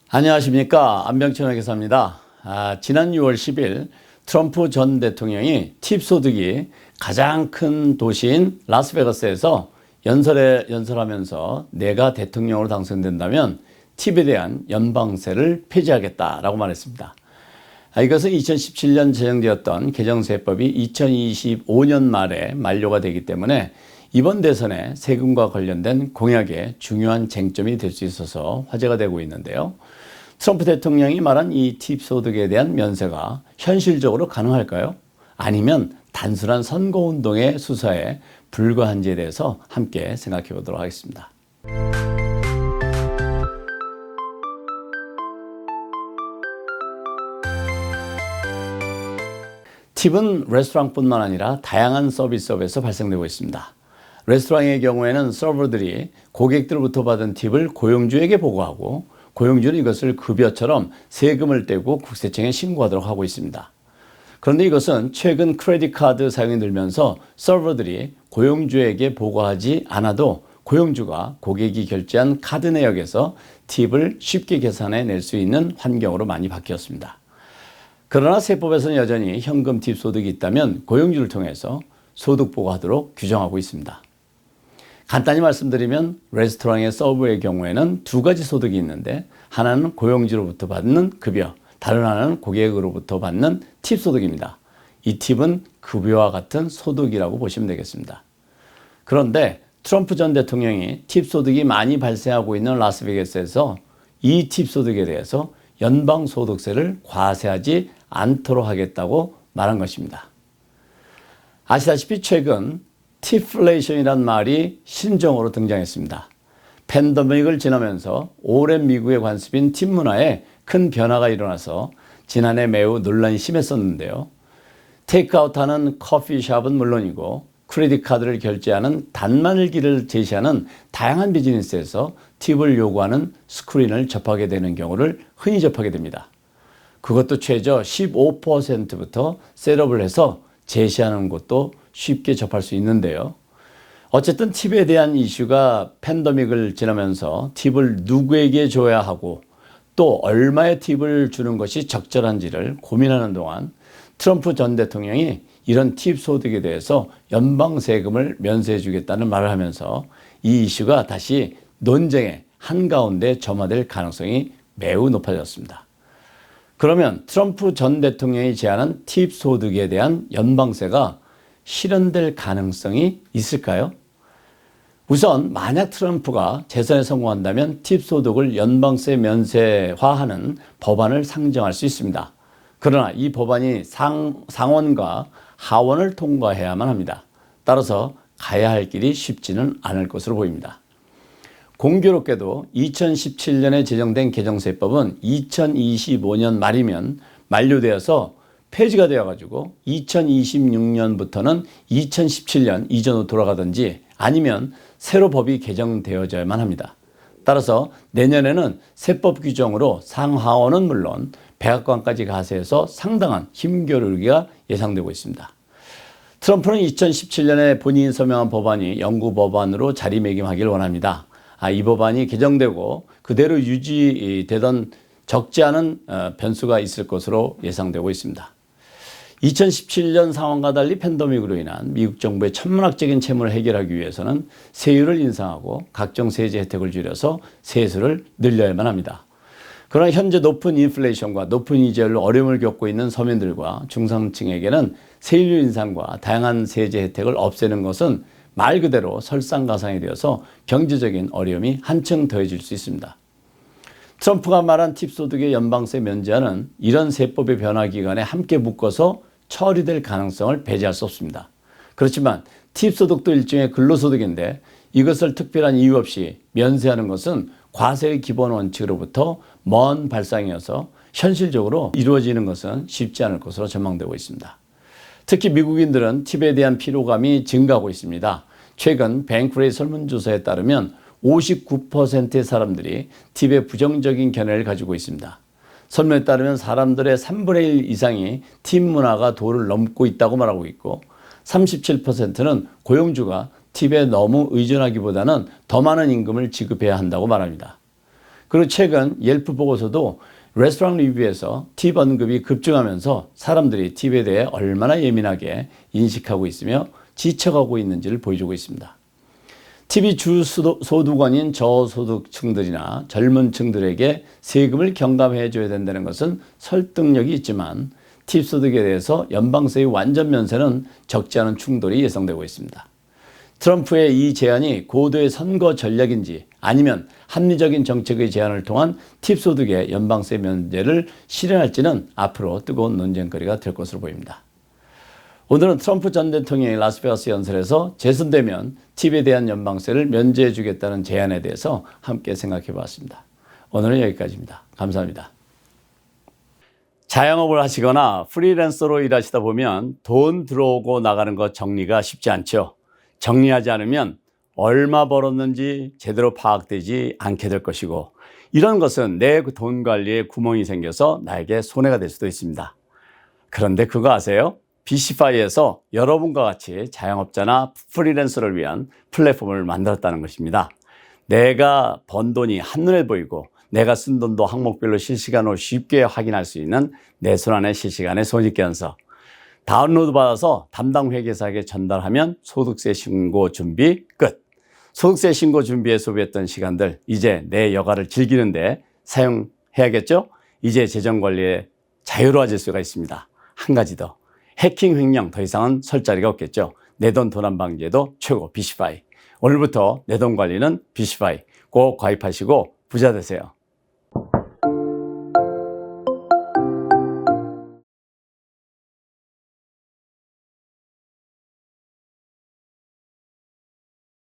안녕하십니까, 안병천 회계사입니다. 지난 6월 10일 트럼프 전 대통령이 팁 소득이 가장 큰 도시인 라스베가스에서 연설하면서 내가 대통령으로 당선된다면 팁에 대한 연방세를 폐지하겠다라고 말했습니다. 이것은 2017년 제정되었던 개정세법이 2025년 말에 만료가 되기 때문에 이번 대선에 세금과 관련된 공약에 중요한 쟁점이 될 수 있어서 화제가 되고 있는데요. 트럼프 대통령이 말한 이 팁 소득에 대한 면세가 현실적으로 가능할까요? 아니면 단순한 선거운동의 수사에 불과한지에 대해서 함께 생각해 보도록 하겠습니다. 팁은 레스토랑뿐만 아니라 다양한 서비스업에서 발생되고 있습니다. 레스토랑의 경우에는 서버들이 고객들로부터 받은 팁을 고용주에게 보고하고 고용주는 이것을 급여처럼 세금을 떼고 국세청에 신고하도록 하고 있습니다. 그런데 이것은 최근 크레딧 카드 사용이 늘면서 서버들이 고용주에게 보고하지 않아도 고용주가 고객이 결제한 카드 내역에서 팁을 쉽게 계산해 낼 수 있는 환경으로 많이 바뀌었습니다. 그러나 세법에서는 여전히 현금 팁 소득이 있다면 고용주를 통해서 소득 보고하도록 규정하고 있습니다. 간단히 말씀드리면 레스토랑의 서브의 경우에는 두 가지 소득이 있는데 하나는 고용주로부터 받는 급여, 다른 하나는 고객으로부터 받는 팁 소득입니다. 이 팁은 급여와 같은 소득이라고 보시면 되겠습니다. 그런데 트럼프 전 대통령이 팁 소득이 많이 발생하고 있는 라스베가스에서 이 팁 소득에 대해서 연방소득세를 과세하지 않도록 하겠다고 말한 것입니다. 아시다시피 최근 팁플레이션이라는 말이 신종어로 등장했습니다. 팬데믹을 지나면서 오랜 미국의 관습인 팁 문화에 큰 변화가 일어나서 지난해 매우 논란이 심했었는데요. 테이크아웃하는 커피숍은 물론이고 크레딧 카드를 결제하는 단말기를 제시하는 다양한 비즈니스에서 팁을 요구하는 스크린을 접하게 되는 경우를 흔히 접하게 됩니다. 그것도 최저 15%부터 셋업을 해서 제시하는 곳도 쉽게 접할 수 있는데요. 어쨌든 팁에 대한 이슈가 팬데믹을 지나면서 팁을 누구에게 줘야 하고 또 얼마의 팁을 주는 것이 적절한지를 고민하는 동안 트럼프 전 대통령이 이런 팁 소득에 대해서 연방세금을 면세해 주겠다는 말을 하면서 이 이슈가 다시 논쟁의 한가운데 점화될 가능성이 매우 높아졌습니다. 그러면 트럼프 전 대통령이 제안한 팁 소득에 대한 연방세가 실현될 가능성이 있을까요? 우선 만약 트럼프가 재선에 성공한다면 팁 소득을 연방세 면세화하는 법안을 상정할 수 있습니다. 그러나 이 법안이 상원과 하원을 통과해야만 합니다. 따라서 가야 할 길이 쉽지는 않을 것으로 보입니다. 공교롭게도 2017년에 제정된 개정세법은 2025년 말이면 만료되어서 폐지가 되어가지고 2026년부터는 2017년 이전으로 돌아가든지 아니면 새로 법이 개정되어져야만 합니다. 따라서 내년에는 세법 규정으로 상하원은 물론 백악관까지 가세해서 상당한 힘겨루기가 예상되고 있습니다. 트럼프는 2017년에 본인이 서명한 법안이 영구 법안으로 자리매김하기를 원합니다. 이 법안이 개정되고 그대로 유지되던 적지 않은 변수가 있을 것으로 예상되고 있습니다. 2017년 상황과 달리 팬데믹으로 인한 미국 정부의 천문학적인 채무를 해결하기 위해서는 세율을 인상하고 각종 세제 혜택을 줄여서 세수를 늘려야만 합니다. 그러나 현재 높은 인플레이션과 높은 이자율로 어려움을 겪고 있는 서민들과 중산층에게는 세율 인상과 다양한 세제 혜택을 없애는 것은 말 그대로 설상가상이 되어서 경제적인 어려움이 한층 더해질 수 있습니다. 트럼프가 말한 팁 소득의 연방세 면제하는 이런 세법의 변화 기간에 함께 묶어서 처리될 가능성을 배제할 수 없습니다. 그렇지만 팁 소득도 일종의 근로소득인데 이것을 특별한 이유 없이 면세하는 것은 과세의 기본 원칙으로부터 먼 발상이어서 현실적으로 이루어지는 것은 쉽지 않을 것으로 전망되고 있습니다. 특히 미국인들은 팁에 대한 피로감이 증가하고 있습니다. 최근 뱅크레이 설문조사에 따르면 59%의 사람들이 팁에 부정적인 견해를 가지고 있습니다. 설문에 따르면 사람들의 3분의 1 이상이 팁 문화가 도를 넘고 있다고 말하고 있고 37%는 고용주가 팁에 너무 의존하기보다는 더 많은 임금을 지급해야 한다고 말합니다. 그리고 최근 옐프 보고서도 레스토랑 리뷰에서 팁 언급이 급증하면서 사람들이 팁에 대해 얼마나 예민하게 인식하고 있으며 지쳐가고 있는지를 보여주고 있습니다. 팁이 주 소득원인 저소득층들이나 젊은 층들에게 세금을 경감해 줘야 된다는 것은 설득력이 있지만 팁 소득에 대해서 연방세의 완전 면세는 적지 않은 충돌이 예상되고 있습니다. 트럼프의 이 제안이 고도의 선거 전략인지 아니면 합리적인 정책의 제안을 통한 팁 소득의 연방세 면제를 실현할지는 앞으로 뜨거운 논쟁거리가 될 것으로 보입니다. 오늘은 트럼프 전 대통령이 라스베가스 연설에서 재선되면 팁에 대한 연방세를 면제해 주겠다는 제안에 대해서 함께 생각해 보았습니다. 오늘은 여기까지입니다. 감사합니다. 자영업을 하시거나 프리랜서로 일하시다 보면 돈 들어오고 나가는 것 정리가 쉽지 않죠. 정리하지 않으면 얼마 벌었는지 제대로 파악되지 않게 될 것이고 이런 것은 내 돈 관리에 구멍이 생겨서 나에게 손해가 될 수도 있습니다. 그런데 그거 아세요? 비시파이에서 여러분과 같이 자영업자나 프리랜서를 위한 플랫폼을 만들었다는 것입니다. 내가 번 돈이 한눈에 보이고 내가 쓴 돈도 항목별로 실시간으로 쉽게 확인할 수 있는 내 손안의 실시간의 손익계산서. 다운로드 받아서 담당 회계사에게 전달하면 소득세 신고 준비 끝. 소득세 신고 준비에 소비했던 시간들 이제 내 여가를 즐기는데 사용해야겠죠? 이제 재정관리에 자유로워질 수가 있습니다. 한 가지 더. 해킹 횡령 더 이상은 설 자리가 없겠죠. 내 돈 도난 방지에도 최고 비시파이. 오늘부터 내 돈 관리는 비시파이. 꼭 가입하시고 부자 되세요.